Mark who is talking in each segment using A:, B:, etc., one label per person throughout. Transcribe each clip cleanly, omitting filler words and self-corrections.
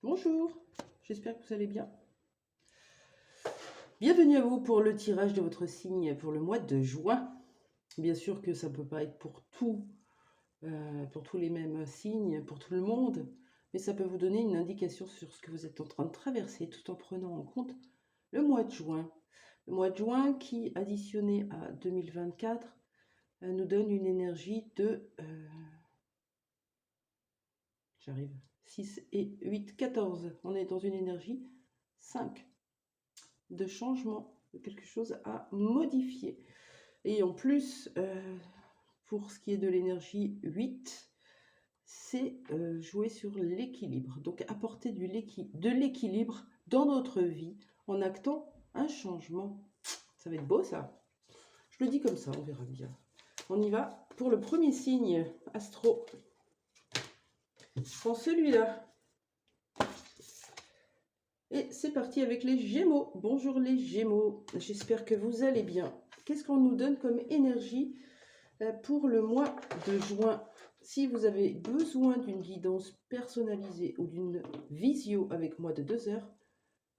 A: Bonjour, j'espère que vous allez bien. Bienvenue à vous pour le tirage de votre signe pour le mois de juin. Bien sûr que ça ne peut pas être pour tous les mêmes signes, pour tout le monde, mais ça peut vous donner une indication sur ce que vous êtes en train de traverser tout en prenant en compte le mois de juin. Le mois de juin qui, additionné à 2024, nous donne une énergie de... j'arrive. 6 et 8, 14. On est dans une énergie 5 de changement, de quelque chose à modifier. Et en plus, pour ce qui est de l'énergie 8, c'est jouer sur l'équilibre. Donc apporter de l'équilibre dans notre vie en actant un changement. Ça va être beau ça. Je le dis comme ça, on verra bien. On y va pour le premier signe astro. Je prends celui-là. Et c'est parti avec les Gémeaux. Bonjour les Gémeaux, j'espère que vous allez bien. Qu'est-ce qu'on nous donne comme énergie pour le mois de juin? Si vous avez besoin d'une guidance personnalisée ou d'une visio avec moi de 2 heures,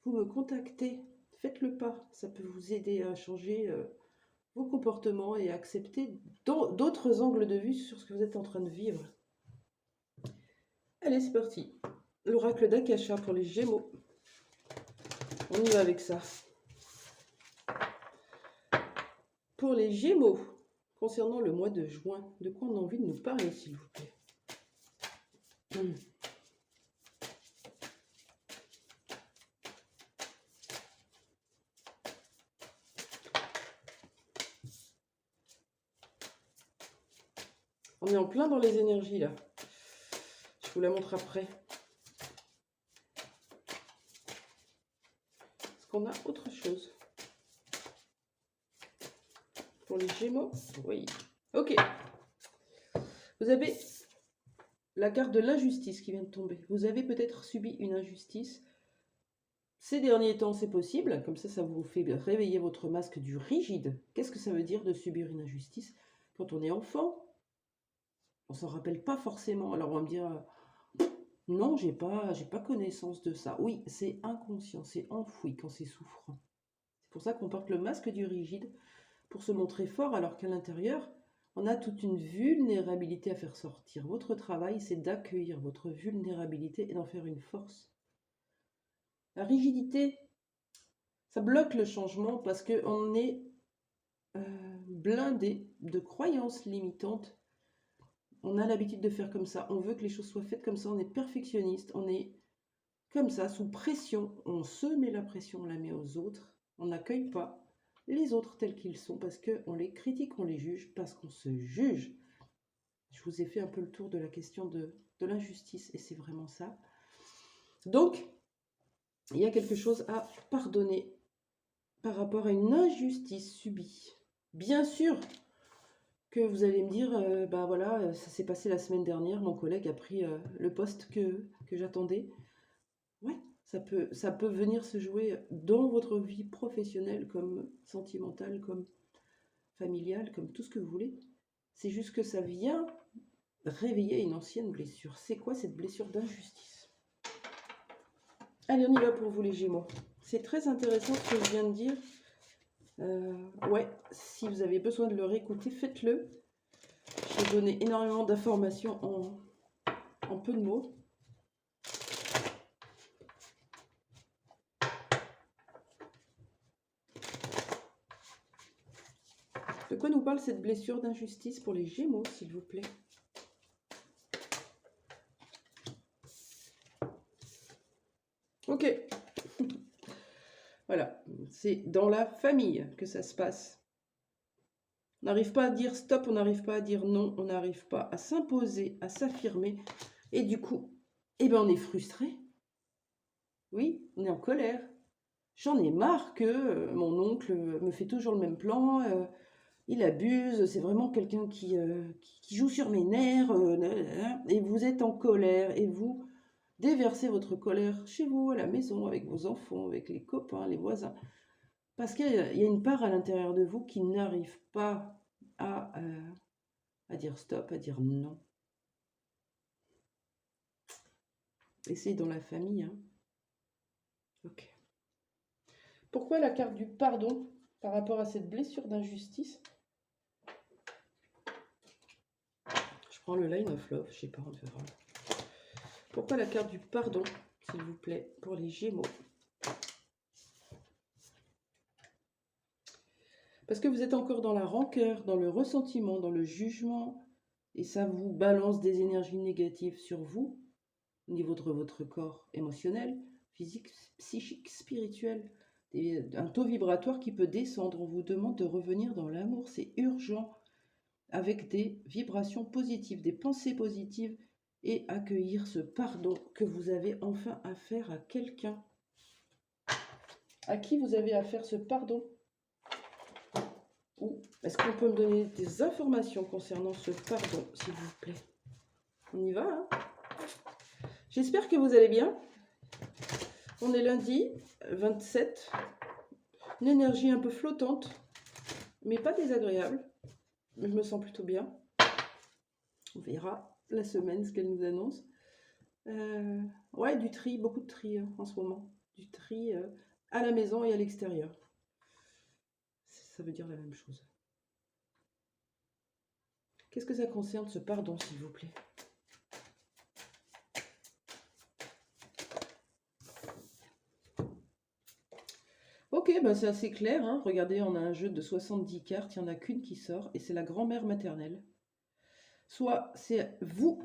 A: vous me contactez, faites le pas. Ça peut vous aider à changer vos comportements et à accepter d'autres angles de vue sur ce que vous êtes en train de vivre. Allez, c'est parti. L'oracle d'Akasha pour les Gémeaux. On y va avec ça. Pour les Gémeaux, concernant le mois de juin, de quoi on a envie de nous parler, s'il vous plaît? On est en plein dans les énergies, là. Je vous la montre après. Est-ce qu'on a autre chose? Pour les Gémeaux? Oui. Ok. Vous avez la carte de l'injustice qui vient de tomber. Vous avez peut-être subi une injustice. Ces derniers temps, c'est possible. Comme ça vous fait réveiller votre masque du rigide. Qu'est-ce que ça veut dire de subir une injustice? Quand on est enfant, on s'en rappelle pas forcément. Alors on va me dire, non, j'ai pas connaissance de ça. Oui, c'est inconscient, c'est enfoui quand c'est souffrant. C'est pour ça qu'on porte le masque du rigide, pour se montrer fort, alors qu'à l'intérieur, on a toute une vulnérabilité à faire sortir. Votre travail, c'est d'accueillir votre vulnérabilité et d'en faire une force. La rigidité, ça bloque le changement parce qu'on est blindé de croyances limitantes. On a l'habitude de faire comme ça, on veut que les choses soient faites comme ça, on est perfectionniste, on est comme ça, sous pression, on se met la pression, on la met aux autres, on n'accueille pas les autres tels qu'ils sont parce qu'on les critique, on les juge, parce qu'on se juge. Je vous ai fait un peu le tour de la question de l'injustice et c'est vraiment ça. Donc, il y a quelque chose à pardonner par rapport à une injustice subie. Bien sûr que vous allez me dire, bah voilà, ça s'est passé la semaine dernière, mon collègue a pris le poste que j'attendais. Ouais, ça peut venir se jouer dans votre vie professionnelle, comme sentimentale, comme familiale, comme tout ce que vous voulez. C'est juste que ça vient réveiller une ancienne blessure. C'est quoi cette blessure d'injustice? Allez, on y va pour vous les Gémeaux. C'est très intéressant ce que je viens de dire. Ouais, si vous avez besoin de le réécouter, faites-le. J'ai donné énormément d'informations en peu de mots. De quoi nous parle cette blessure d'injustice pour les Gémeaux, s'il vous plaît? Ok. Voilà, c'est dans la famille que ça se passe. On n'arrive pas à dire stop, on n'arrive pas à dire non, on n'arrive pas à s'imposer, à s'affirmer. Et du coup, eh ben on est frustré. Oui, on est en colère. J'en ai marre que mon oncle me fait toujours le même plan, il abuse, c'est vraiment quelqu'un qui joue sur mes nerfs, et vous êtes en colère, et vous déversez votre colère chez vous, à la maison, avec vos enfants, avec les copains, les voisins. Parce qu'il y a une part à l'intérieur de vous qui n'arrive pas à dire stop, à dire non. Et c'est dans la famille, hein. Ok. Pourquoi la carte du pardon par rapport à cette blessure d'injustice? Je prends le Line of Love, je sais pas, on verra. Pourquoi la carte du pardon, s'il vous plaît, pour les Gémeaux? Parce que vous êtes encore dans la rancœur, dans le ressentiment, dans le jugement, et ça vous balance des énergies négatives sur vous, au niveau de votre corps émotionnel, physique, psychique, spirituel, un taux vibratoire qui peut descendre. On vous demande de revenir dans l'amour, c'est urgent, avec des vibrations positives, des pensées positives, et accueillir ce pardon que vous avez enfin à faire à quelqu'un. À qui vous avez à faire ce pardon? Ou est-ce qu'on peut me donner des informations concernant ce pardon, s'il vous plaît? On y va, hein? J'espère que vous allez bien. On est lundi 27. Une énergie un peu flottante, mais pas désagréable. Je me sens plutôt bien. On verra la semaine ce qu'elle nous annonce. Ouais, du tri, beaucoup de tri en ce moment. Du tri à la maison et à l'extérieur. Ça veut dire la même chose. Qu'est-ce que ça concerne ce pardon, s'il vous plaît? Ok, bah c'est assez clair, hein. Regardez, on a un jeu de 70 cartes, il n'y en a qu'une qui sort, et c'est la grand-mère maternelle. Soit c'est vous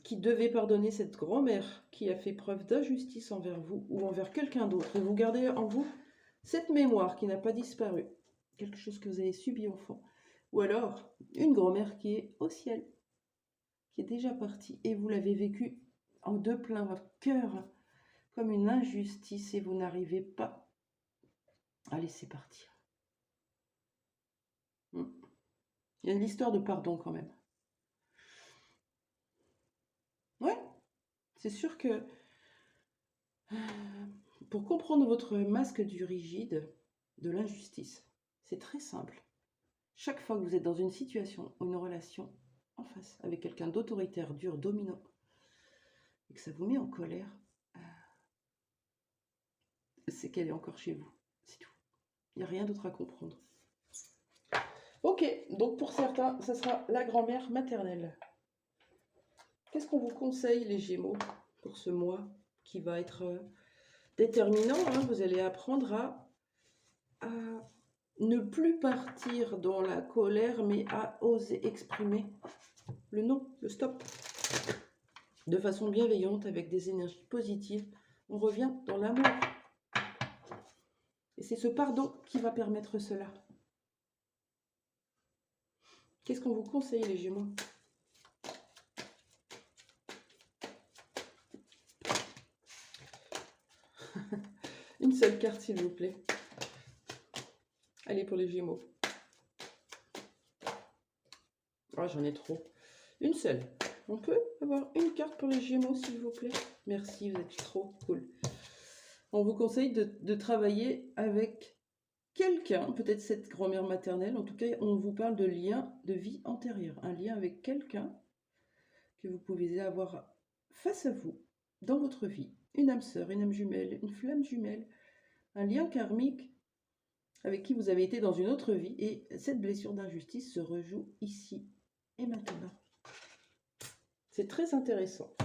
A: qui devez pardonner cette grand-mère qui a fait preuve d'injustice envers vous ou envers quelqu'un d'autre, et vous gardez en vous cette mémoire qui n'a pas disparu, quelque chose que vous avez subi enfant, ou alors une grand-mère qui est au ciel, qui est déjà partie, et vous l'avez vécu en deux plein votre cœur comme une injustice, et vous n'arrivez pas à laisser partir. Il y a une histoire de pardon quand même. Ouais, c'est sûr que pour comprendre votre masque du rigide, de l'injustice, c'est très simple. Chaque fois que vous êtes dans une situation ou une relation en face avec quelqu'un d'autoritaire, dur, dominant, et que ça vous met en colère, c'est qu'elle est encore chez vous. C'est tout. Il n'y a rien d'autre à comprendre. Ok, donc pour certains, ça sera la grand-mère maternelle. Qu'est-ce qu'on vous conseille, les Gémeaux, pour ce mois qui va être déterminant, hein? Vous allez apprendre à ne plus partir dans la colère, mais à oser exprimer le non, le stop, de façon bienveillante, avec des énergies positives. On revient dans l'amour. Et c'est ce pardon qui va permettre cela. Qu'est-ce qu'on vous conseille, les Gémeaux? Une seule carte, s'il vous plaît. Allez, pour les Gémeaux. Ah, j'en ai trop. Une seule. On peut avoir une carte pour les Gémeaux, s'il vous plaît? Merci, vous êtes trop cool. On vous conseille de travailler avec quelqu'un, peut-être cette grand-mère maternelle. En tout cas, on vous parle de lien de vie antérieure. Un lien avec quelqu'un que vous pouvez avoir face à vous, dans votre vie. Une âme sœur, une âme jumelle, une flamme jumelle. Un lien karmique avec qui vous avez été dans une autre vie. Et cette blessure d'injustice se rejoue ici et maintenant. C'est très intéressant.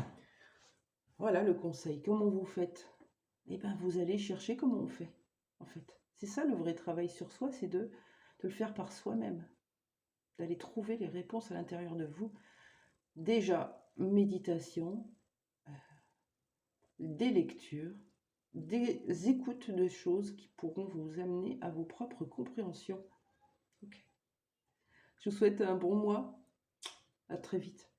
A: Voilà le conseil. Comment vous faites? Eh bien, vous allez chercher comment on fait, en fait. C'est ça le vrai travail sur soi, c'est de le faire par soi-même. D'aller trouver les réponses à l'intérieur de vous. Déjà, méditation, des lectures, des écoutes de choses qui pourront vous amener à vos propres compréhensions. Okay. Je vous souhaite un bon mois. À très vite.